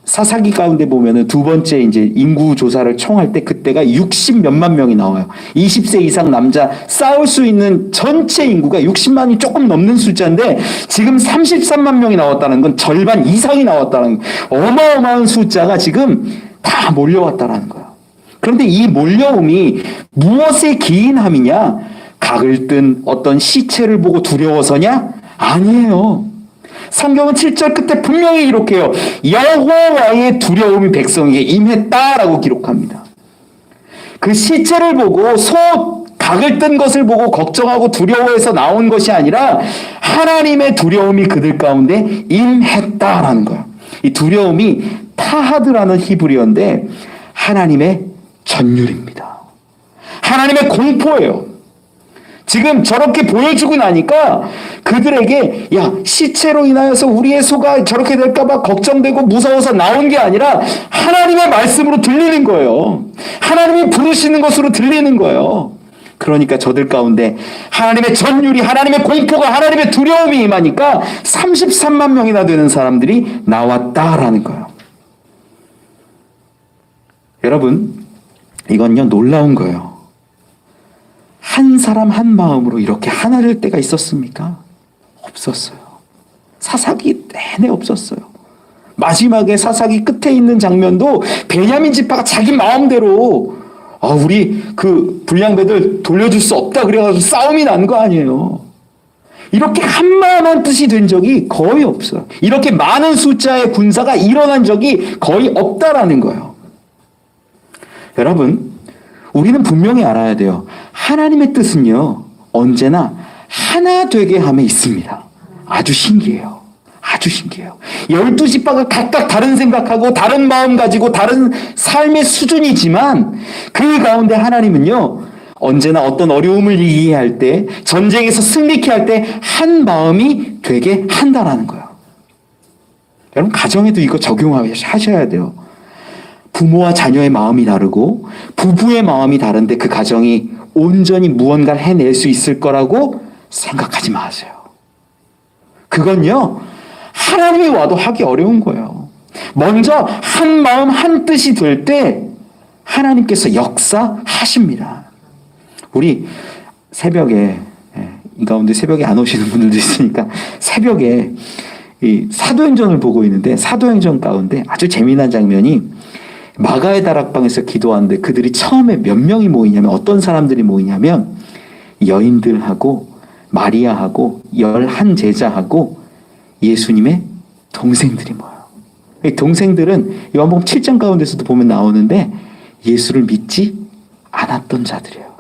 사사기 가운데 보면은 두 번째 이제 인구 조사를 총할 때 그때가 60 몇만 명이 나와요. 20세 이상 남자 싸울 수 있는 전체 인구가 60만이 조금 넘는 숫자인데 지금 33만 명이 나왔다는 건 절반 이상이 나왔다는 거예요. 어마어마한 숫자가 지금 다 몰려왔다라는 거예요. 그런데 이 몰려옴이 무엇에 기인함이냐? 각을 뜬 어떤 시체를 보고 두려워서냐? 아니에요. 성경은 7절 끝에 분명히 기록해요. 여호와의 두려움이 백성에게 임했다라고 기록합니다. 그 시체를 보고 각을 뜬 것을 보고 걱정하고 두려워해서 나온 것이 아니라 하나님의 두려움이 그들 가운데 임했다라는 거예요. 이 두려움이 타하드라는 히브리어인데 하나님의 전율입니다. 하나님의 공포예요. 지금 저렇게 보여주고 나니까 그들에게 야 시체로 인하여서 우리의 소가 저렇게 될까봐 걱정되고 무서워서 나온 게 아니라 하나님의 말씀으로 들리는 거예요. 하나님이 부르시는 것으로 들리는 거예요. 그러니까 저들 가운데 하나님의 전율이, 하나님의 공포가, 하나님의 두려움이 임하니까 33만 명이나 되는 사람들이 나왔다라는 거예요. 여러분, 이건요 놀라운 거예요. 한 사람 한 마음으로 이렇게 하나 될 때가 있었습니까? 없었어요. 사사기 내내 없었어요. 마지막에 사사기 끝에 있는 장면도 베냐민 지파가 자기 마음대로 우리 그 불량배들 돌려줄 수 없다 그래가지고 싸움이 난 거 아니에요. 이렇게 한마음한 뜻이 된 적이 거의 없어요. 이렇게 많은 숫자의 군사가 일어난 적이 거의 없다라는 거예요. 여러분, 우리는 분명히 알아야 돼요. 하나님의 뜻은요, 언제나 하나 되게 함에 있습니다. 아주 신기해요. 아주 신기해요. 12지파가 각각 다른 생각하고 다른 마음 가지고 다른 삶의 수준이지만 그 가운데 하나님은요, 언제나 어떤 어려움을 이기게 할 때, 전쟁에서 승리케 할 때 한 마음이 되게 한다라는 거예요. 여러분, 가정에도 이거 적용하셔야 돼요. 부모와 자녀의 마음이 다르고 부부의 마음이 다른데 그 가정이 온전히 무언가를 해낼 수 있을 거라고 생각하지 마세요. 그건요, 하나님이 와도 하기 어려운 거예요. 먼저 한 마음 한 뜻이 될 때 하나님께서 역사하십니다. 우리 새벽에, 이 가운데 새벽에 안 오시는 분들도 있으니까 새벽에 이 사도행전을 보고 있는데 사도행전 가운데 아주 재미난 장면이 마가의 다락방에서 기도하는데 그들이 처음에 몇 명이 모이냐면 어떤 사람들이 모이냐면 여인들하고 마리아하고 11 제자하고 예수님의 동생들이 모여요. 이 동생들은 요한복음 7장 가운데서도 보면 나오는데 예수를 믿지 않았던 자들이에요.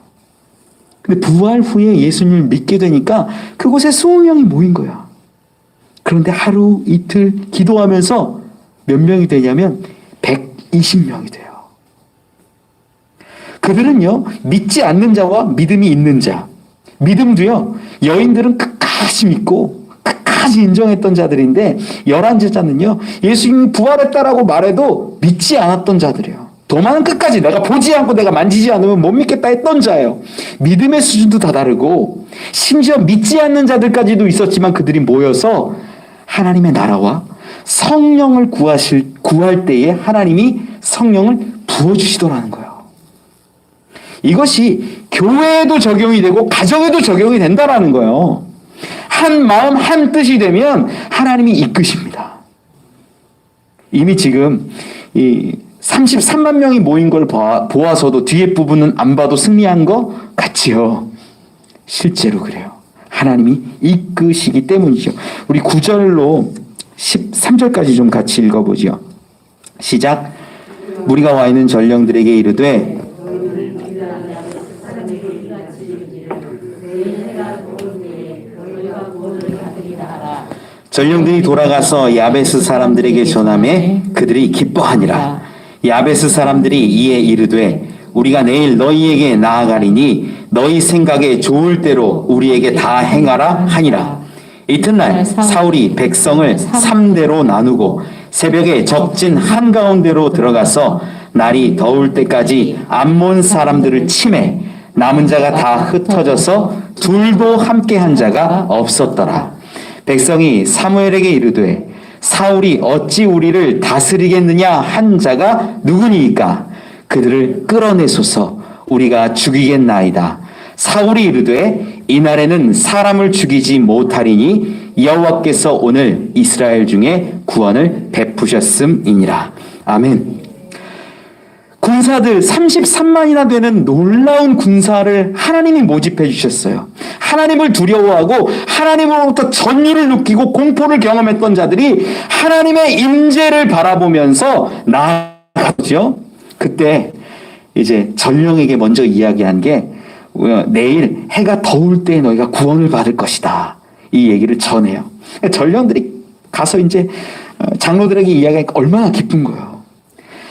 근데 부활 후에 예수님을 믿게 되니까 그곳에 20명이 모인 거야. 그런데 하루 이틀 기도하면서 몇 명이 되냐면 120명이 돼요. 그들은요, 믿지 않는 자와 믿음이 있는 자. 믿음도요, 여인들은 끝까지 믿고 끝까지 인정했던 자들인데, 11제자는요, 예수님이 부활했다라고 말해도 믿지 않았던 자들이에요. 도마는 끝까지 내가 보지 않고 내가 만지지 않으면 못 믿겠다 했던 자예요. 믿음의 수준도 다 다르고, 심지어 믿지 않는 자들까지도 있었지만 그들이 모여서 하나님의 나라와 성령을 구할 때에 하나님이 성령을 부어주시더라는 거예요. 이것이 교회에도 적용이 되고 가정에도 적용이 된다라는 거예요. 한 마음 한 뜻이 되면 하나님이 이끄십니다. 이미 지금 이 33만 명이 모인 걸 보아서도 뒤에 부분은 안 봐도 승리한 거 같지요. 실제로 그래요. 하나님이 이끄시기 때문이죠. 우리 9절로 13절까지 좀 같이 읽어보죠. 시작. 무리가 와 있는 전령들에게 이르되 전령들이 돌아가서 야베스 사람들에게 전하매 그들이 기뻐하니라. 야베스 사람들이 이에 이르되 우리가 내일 너희에게 나아가리니 너희 생각에 좋을 대로 우리에게 다 행하라 하니라. 이튿날 사울이 백성을 3대로 나누고 새벽에 적진 한가운데로 들어가서 날이 더울 때까지 암몬 사람들을 치매 남은 자가 다 흩어져서 둘도 함께 한 자가 없었더라. 백성이 사무엘에게 이르되 사울이 어찌 우리를 다스리겠느냐 한 자가 누구니이까? 그들을 끌어내소서. 우리가 죽이겠나이다. 사울이 이르되 이날에는 사람을 죽이지 못하리니 여호와께서 오늘 이스라엘 중에 구원을 베푸셨음이니라. 아멘. 군사들 33만이나 되는 놀라운 군사를 하나님이 모집해 주셨어요. 하나님을 두려워하고 하나님으로부터 전율을 느끼고 공포를 경험했던 자들이 하나님의 임재를 바라보면서 나아가죠. 그때 이제 전령에게 먼저 이야기한 게 내일 해가 더울 때 너희가 구원을 받을 것이다. 이 얘기를 전해요. 전령들이 가서 이제 장로들에게 이야기하니까 얼마나 기쁜 거예요.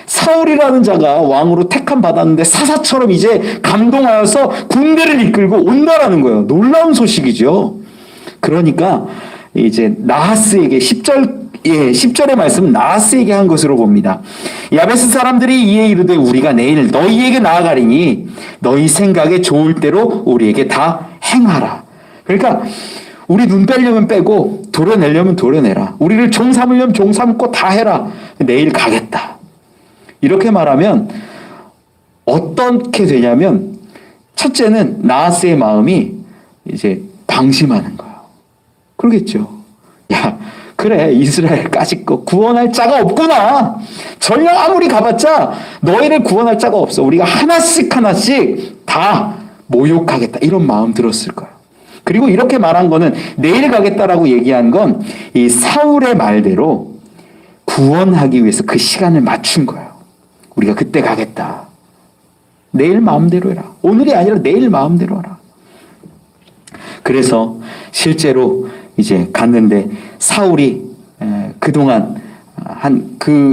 사울이라는 자가 왕으로 택함 받았는데 사사처럼 이제 감동하여서 군대를 이끌고 온다라는 거예요. 놀라운 소식이죠. 그러니까 이제 나하스에게 10절의 말씀은 나하스에게 한 것으로 봅니다. 야베스 사람들이 이에 이르되 우리가 내일 너희에게 나아가리니 너희 생각에 좋을 대로 우리에게 다 행하라. 그러니까 우리 눈 빼려면 빼고 도려내려면 도려내라. 우리를 종 삼으려면 종 삼고 다 해라. 내일 가겠다. 이렇게 말하면 어떻게 되냐면 첫째는 나하스의 마음이 이제 방심하는 거예요. 그러겠죠. 야, 그래 이스라엘까지 거 구원할 자가 없구나. 전령 아무리 가봤자 너희를 구원할 자가 없어. 우리가 하나씩 다 모욕하겠다. 이런 마음 들었을 거예요. 그리고 이렇게 말한 거는 내일 가겠다라고 얘기한 건 이 사울의 말대로 구원하기 위해서 그 시간을 맞춘 거예요. 우리가 그때 가겠다. 내일 마음대로 해라. 오늘이 아니라 내일 마음대로 하라. 그래서 실제로 이제 갔는데 사울이 그동안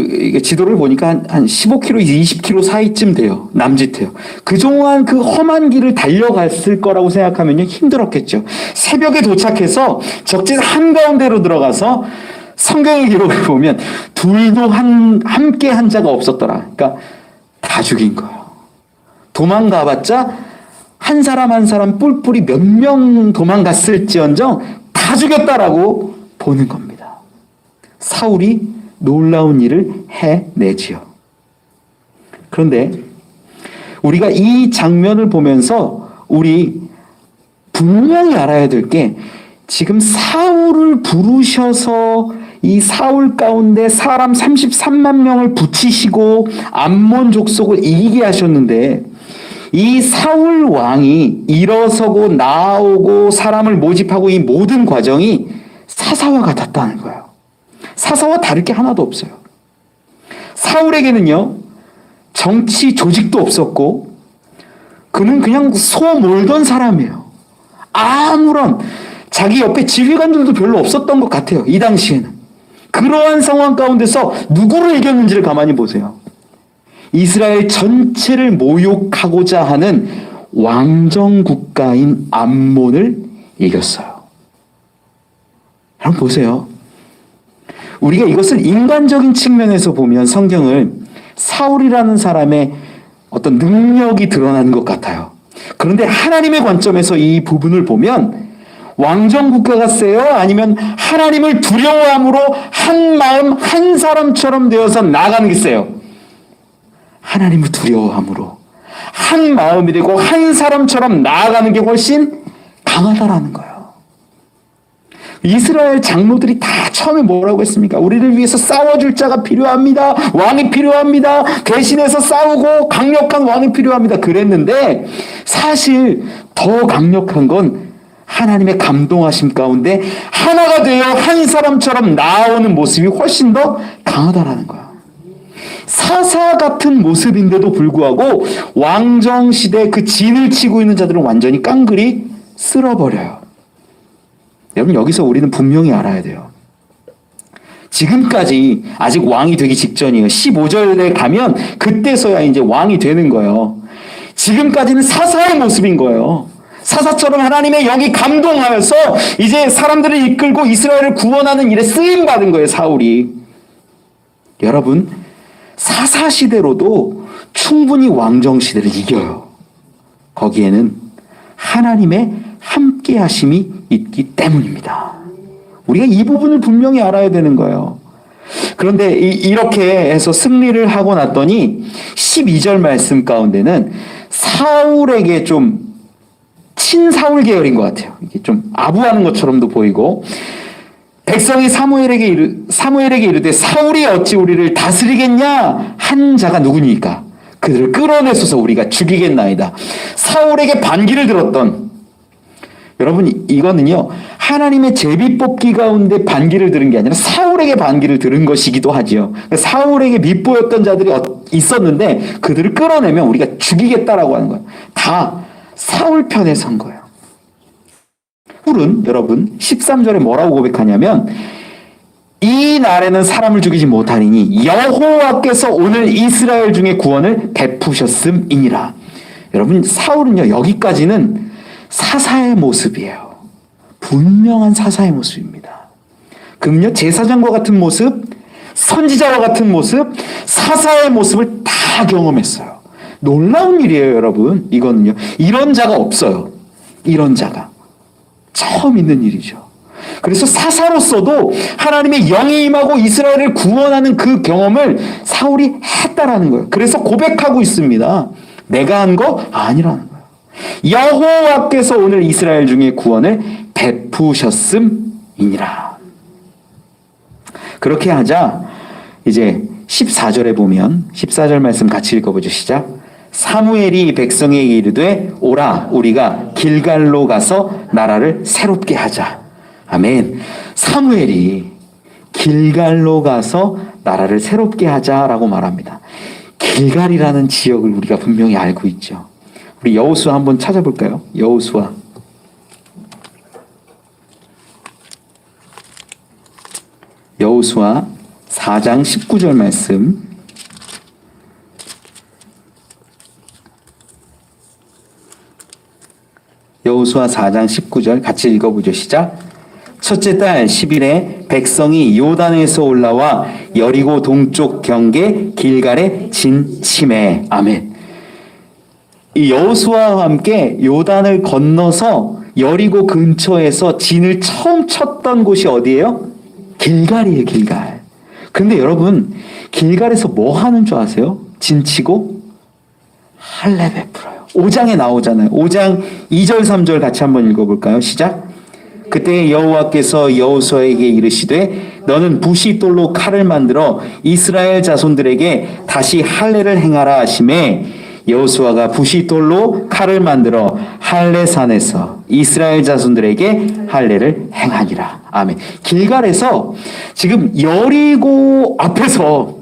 이게 지도를 보니까 한 15km, 20km 사이쯤 돼요. 남짓해요. 그동안 그 험한 길을 달려갔을 거라고 생각하면요. 힘들었겠죠. 새벽에 도착해서 적진 한가운데로 들어가서 성경의 기록을 보면 둘도 함께 한 자가 없었더라. 그러니까 다 죽인 거예요. 도망가봤자 한 사람 한 사람 뿔뿔이 몇 명 도망갔을지언정 다 죽였다라고 보는 겁니다. 사울이 놀라운 일을 해내지요. 그런데 우리가 이 장면을 보면서 우리 분명히 알아야 될 게 지금 사울을 부르셔서 이 사울 가운데 사람 33만 명을 붙이시고 암몬 족속을 이기게 하셨는데 이 사울 왕이 일어서고 나오고 사람을 모집하고 이 모든 과정이 사사와 같았다는 거예요. 사사와 다를 게 하나도 없어요. 사울에게는요, 정치 조직도 없었고 그는 그냥 소 몰던 사람이에요. 아무런 자기 옆에 지휘관들도 별로 없었던 것 같아요. 이 당시에는. 그러한 상황 가운데서 누구를 이겼는지를 가만히 보세요. 이스라엘 전체를 모욕하고자 하는 왕정 국가인 암몬을 이겼어요. 여러분 보세요. 우리가 이것을 인간적인 측면에서 보면 성경을 사울이라는 사람의 어떤 능력이 드러나는 것 같아요. 그런데 하나님의 관점에서 이 부분을 보면 왕정 국가가 세요? 아니면 하나님을 두려워함으로 한 마음 한 사람처럼 되어서 나가는 게 세요? 하나님을 두려워함으로 한 마음이 되고 한 사람처럼 나아가는 게 훨씬 강하다라는 거예요. 이스라엘 장로들이 다 처음에 뭐라고 했습니까? 우리를 위해서 싸워줄 자가 필요합니다. 왕이 필요합니다. 대신해서 싸우고 강력한 왕이 필요합니다. 그랬는데 사실 더 강력한 건 하나님의 감동하심 가운데 하나가 되어 한 사람처럼 나아오는 모습이 훨씬 더 강하다라는 거예요. 사사 같은 모습인데도 불구하고 왕정시대 그 진을 치고 있는 자들은 완전히 깡그리 쓸어버려요. 여러분 여기서 우리는 분명히 알아야 돼요. 지금까지 아직 왕이 되기 직전이에요. 15절에 가면 그때서야 이제 왕이 되는 거예요. 지금까지는 사사의 모습인 거예요. 사사처럼 하나님의 영이 감동하여서 이제 사람들을 이끌고 이스라엘을 구원하는 일에 쓰임받은 거예요, 사울이. 여러분, 사사시대로도 충분히 왕정시대를 이겨요. 거기에는 하나님의 함께 하심이 있기 때문입니다. 우리가 이 부분을 분명히 알아야 되는 거예요. 그런데 이렇게 해서 승리를 하고 났더니 12절 말씀 가운데는 사울에게 좀 친사울 계열인 것 같아요. 이게 좀 아부하는 것처럼도 보이고 백성이 사무엘에게 이르되 사울이 어찌 우리를 다스리겠냐 한 자가 누구니까 그들을 끌어내소서 우리가 죽이겠나이다. 사울에게 반기를 들었던 여러분 이거는요 하나님의 제비 뽑기 가운데 반기를 들은 게 아니라 사울에게 반기를 들은 것이기도 하지요. 사울에게 밉보였던 자들이 있었는데 그들을 끌어내면 우리가 죽이겠다라고 하는 거예요. 다 사울 편에 선 거예요. 사울은 여러분 13절에 뭐라고 고백하냐면 이 날에는 사람을 죽이지 못하리니 여호와께서 오늘 이스라엘 중에 구원을 베푸셨음이니라. 여러분 사울은요 여기까지는 사사의 모습이에요. 분명한 사사의 모습입니다. 그는요 제사장과 같은 모습, 선지자와 같은 모습, 사사의 모습을 다 경험했어요. 놀라운 일이에요, 여러분. 이거는요 이런 자가 없어요. 이런 자가 처음 있는 일이죠. 그래서 사사로서도 하나님의 영이 임하고 이스라엘을 구원하는 그 경험을 사울이 했다라는 거예요. 그래서 고백하고 있습니다. 내가 한 거 아니라는 거예요. 여호와께서 오늘 이스라엘 중에 구원을 베푸셨음이니라. 그렇게 하자 이제 14절에 보면 14절 말씀 같이 읽어보죠. 시작. 사무엘이 백성에게 이르되 오라 우리가 길갈로 가서 나라를 새롭게 하자. 아멘. 사무엘이 길갈로 가서 나라를 새롭게 하자라고 말합니다. 길갈이라는 지역을 우리가 분명히 알고 있죠. 우리 여호수아 한번 찾아볼까요? 여호수아 4장 19절 말씀. 여호수아 4장 19절 같이 읽어보죠. 시작. 첫째 달 10일에 백성이 요단에서 올라와 여리고 동쪽 경계 길갈에 진침해. 아멘. 이 여호수아와 함께 요단을 건너서 여리고 근처에서 진을 처음 쳤던 곳이 어디예요? 길갈이에요, 길갈. 근데 여러분, 길갈에서 뭐 하는 줄 아세요? 진 치고 할례 베풀어요. 5장에 나오잖아요. 5장 2절 3절 같이 한번 읽어볼까요? 시작. 그때 여호와께서 여호수아에게 이르시되 너는 부싯돌로 칼을 만들어 이스라엘 자손들에게 다시 할례를 행하라 하시매 여호수아가 부싯돌로 칼을 만들어 할례산에서 이스라엘 자손들에게 할례를 행하니라. 아멘. 길갈에서 지금 여리고 앞에서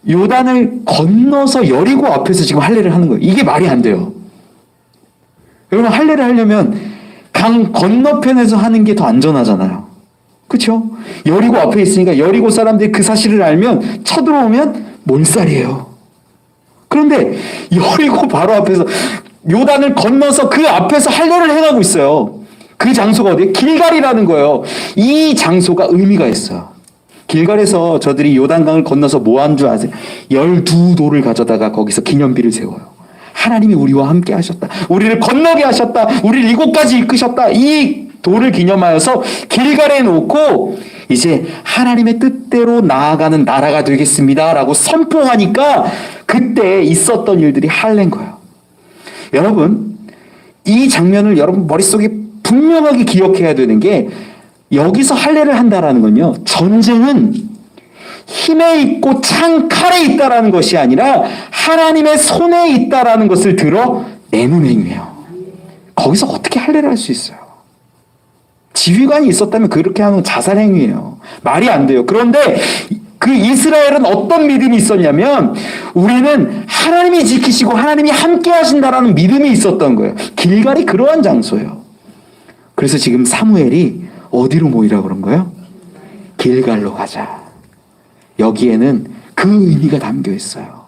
요단을 건너서 여리고 앞에서 지금 할례를 하는 거예요. 이게 말이 안 돼요. 여러분 할례를 하려면 강 건너편에서 하는 게 더 안전하잖아요. 그렇죠? 여리고 앞에 있으니까 여리고 사람들이 그 사실을 알면 쳐들어오면 몰살이에요. 그런데 여리고 바로 앞에서 요단을 건너서 그 앞에서 할례를 행하고 있어요. 그 장소가 어디예요? 길갈이라는 거예요. 이 장소가 의미가 있어요. 길갈에서 저들이 요단강을 건너서 뭐 한 줄 아세요? 12돌을 가져다가 거기서 기념비를 세워요. 하나님이 우리와 함께 하셨다. 우리를 건너게 하셨다. 우리를 이곳까지 이끄셨다. 이 돌을 기념하여서 길갈에 놓고 이제 하나님의 뜻대로 나아가는 나라가 되겠습니다 라고 선포하니까 그때 있었던 일들이 할례인 거예요. 여러분, 이 장면을 여러분 머릿속에 분명하게 기억해야 되는 게, 여기서 할례를 한다라는 건요, 전쟁은 힘에 있고 창 칼에 있다라는 것이 아니라 하나님의 손에 있다라는 것을 드러내는 행위예요. 거기서 어떻게 할례를 할 수 있어요? 지휘관이 있었다면 그렇게 하는 자살 행위예요. 말이 안 돼요. 그런데 그 이스라엘은 어떤 믿음이 있었냐면, 우리는 하나님이 지키시고 하나님이 함께 하신다라는 믿음이 있었던 거예요. 길갈이 그러한 장소예요. 그래서 지금 사무엘이 어디로 모이라고 그런 거예요? 길갈로 가자. 여기에는 그 의미가 담겨 있어요.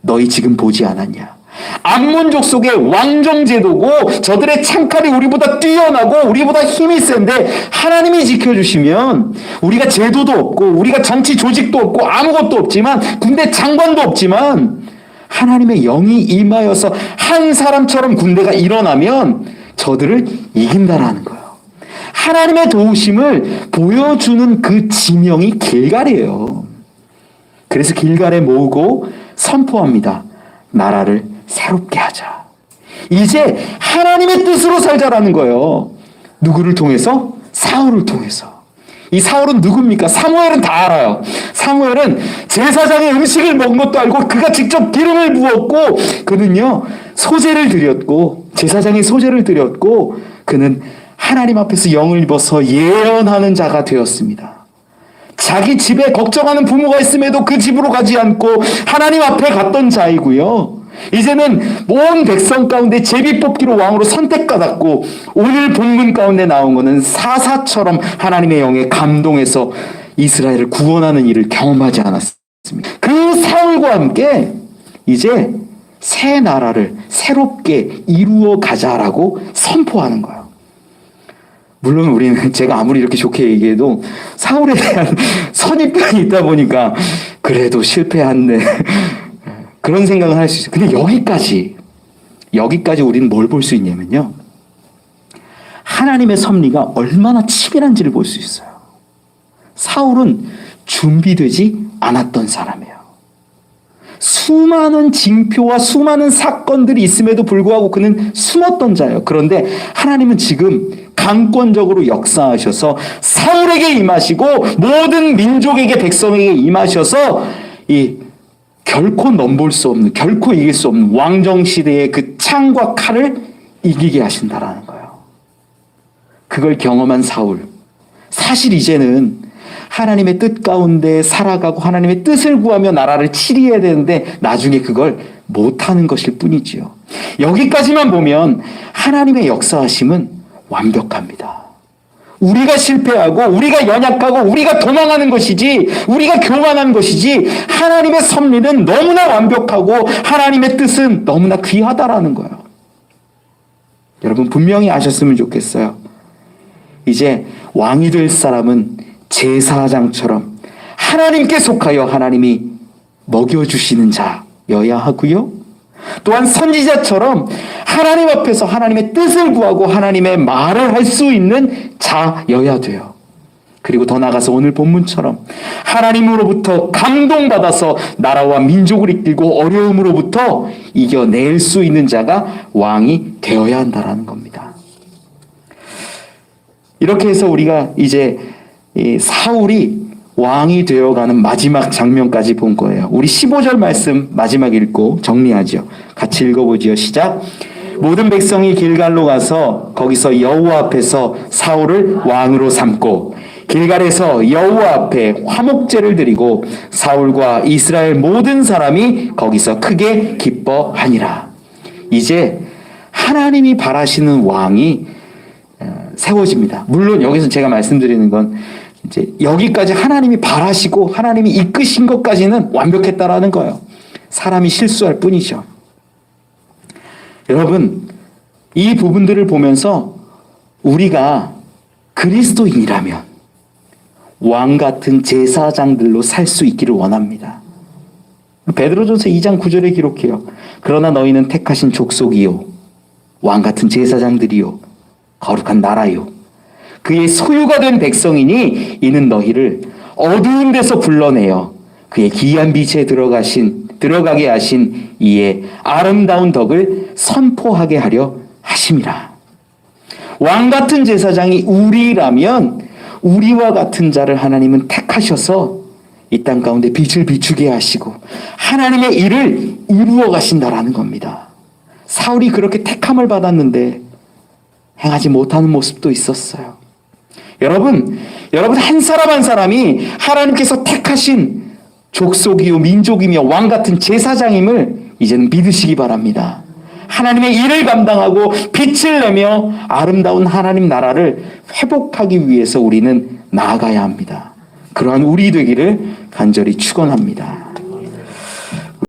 너희 지금 보지 않았냐? 암몬족 속의 왕정제도고 저들의 창칼이 우리보다 뛰어나고 우리보다 힘이 센데, 하나님이 지켜주시면 우리가 제도도 없고 우리가 정치 조직도 없고 아무것도 없지만, 군대 장관도 없지만, 하나님의 영이 임하여서 한 사람처럼 군대가 일어나면 저들을 이긴다라는 거예요. 하나님의 도우심을 보여주는 그 지명이 길갈이에요. 그래서 길갈에 모으고 선포합니다. 나라를 새롭게 하자. 이제 하나님의 뜻으로 살자라는 거예요. 누구를 통해서? 사울을 통해서. 이 사울은 누굽니까? 사무엘은 다 알아요. 사무엘은 제사장의 음식을 먹은 것도 알고 그가 직접 기름을 부었고, 그는요 소제를 드렸고, 제사장의 소제를 드렸고, 그는 하나님 앞에서 영을 입어서 예언하는 자가 되었습니다. 자기 집에 걱정하는 부모가 있음에도 그 집으로 가지 않고 하나님 앞에 갔던 자이고요. 이제는 온 백성 가운데 제비 뽑기로 왕으로 선택받았고, 오늘 본문 가운데 나온 것은 사사처럼 하나님의 영에 감동해서 이스라엘을 구원하는 일을 경험하지 않았습니다. 그 사울과 함께 이제 새 나라를 새롭게 이루어 가자라고 선포하는 거예요. 물론 우리는, 제가 아무리 이렇게 좋게 얘기해도 사울에 대한 선입견이 있다 보니까 그래도 실패했네 그런 생각을 할 수 있어요. 근데 여기까지 우리는 뭘 볼 수 있냐면요, 하나님의 섭리가 얼마나 치밀한지를 볼 수 있어요. 사울은 준비되지 않았던 사람이에요. 수많은 징표와 수많은 사건들이 있음에도 불구하고 그는 숨었던 자예요. 그런데 하나님은 지금 강권적으로 역사하셔서 사울에게 임하시고 모든 민족에게, 백성에게 임하셔서 이 결코 넘볼 수 없는, 결코 이길 수 없는 왕정시대의 그 창과 칼을 이기게 하신다라는 거예요. 그걸 경험한 사울, 사실 이제는 하나님의 뜻 가운데 살아가고 하나님의 뜻을 구하며 나라를 치리해야 되는데 나중에 그걸 못하는 것일 뿐이지요. 여기까지만 보면 하나님의 역사하심은 완벽합니다. 우리가 실패하고 우리가 연약하고 우리가 도망하는 것이지, 우리가 교만한 것이지, 하나님의 섭리는 너무나 완벽하고 하나님의 뜻은 너무나 귀하다라는 거예요. 여러분 분명히 아셨으면 좋겠어요. 이제 왕이 될 사람은 제사장처럼 하나님께 속하여 하나님이 먹여주시는 자여야 하고요, 또한 선지자처럼 하나님 앞에서 하나님의 뜻을 구하고 하나님의 말을 할 수 있는 자여야 돼요. 그리고 더 나아가서 오늘 본문처럼 하나님으로부터 감동받아서 나라와 민족을 이끌고 어려움으로부터 이겨낼 수 있는 자가 왕이 되어야 한다라는 겁니다. 이렇게 해서 우리가 이제 이 사울이 왕이 되어가는 마지막 장면까지 본 거예요. 우리 15절 말씀 마지막 읽고 정리하죠. 같이 읽어보지요. 시작. 모든 백성이 길갈로 가서 거기서 여호와 앞에서 사울을 왕으로 삼고 길갈에서 여호와 앞에 화목제를 드리고 사울과 이스라엘 모든 사람이 거기서 크게 기뻐하니라. 이제 하나님이 바라시는 왕이 세워집니다. 물론 여기서 제가 말씀드리는 건 이제 여기까지 하나님이 바라시고 하나님이 이끄신 것까지는 완벽했다라는 거예요. 사람이 실수할 뿐이죠. 여러분, 이 부분들을 보면서 우리가 그리스도인이라면 왕 같은 제사장들로 살 수 있기를 원합니다. 베드로전서 2장 9절에 기록해요. 그러나 너희는 택하신 족속이요 왕 같은 제사장들이요 거룩한 나라요 그의 소유가 된 백성이니 이는 너희를 어두운 데서 불러내어 그의 기이한 빛에 들어가게 하신 이의 아름다운 덕을 선포하게 하려 하심이라. 왕 같은 제사장이 우리라면 우리와 같은 자를 하나님은 택하셔서 이 땅 가운데 빛을 비추게 하시고 하나님의 일을 이루어 가신다라는 겁니다. 사울이 그렇게 택함을 받았는데 행하지 못하는 모습도 있었어요. 여러분 한 사람 한 사람이 하나님께서 택하신 족속이요 민족이며 왕 같은 제사장임을 이제는 믿으시기 바랍니다. 하나님의 일을 감당하고 빛을 내며 아름다운 하나님 나라를 회복하기 위해서 우리는 나아가야 합니다. 그러한 우리 되기를 간절히 축원합니다.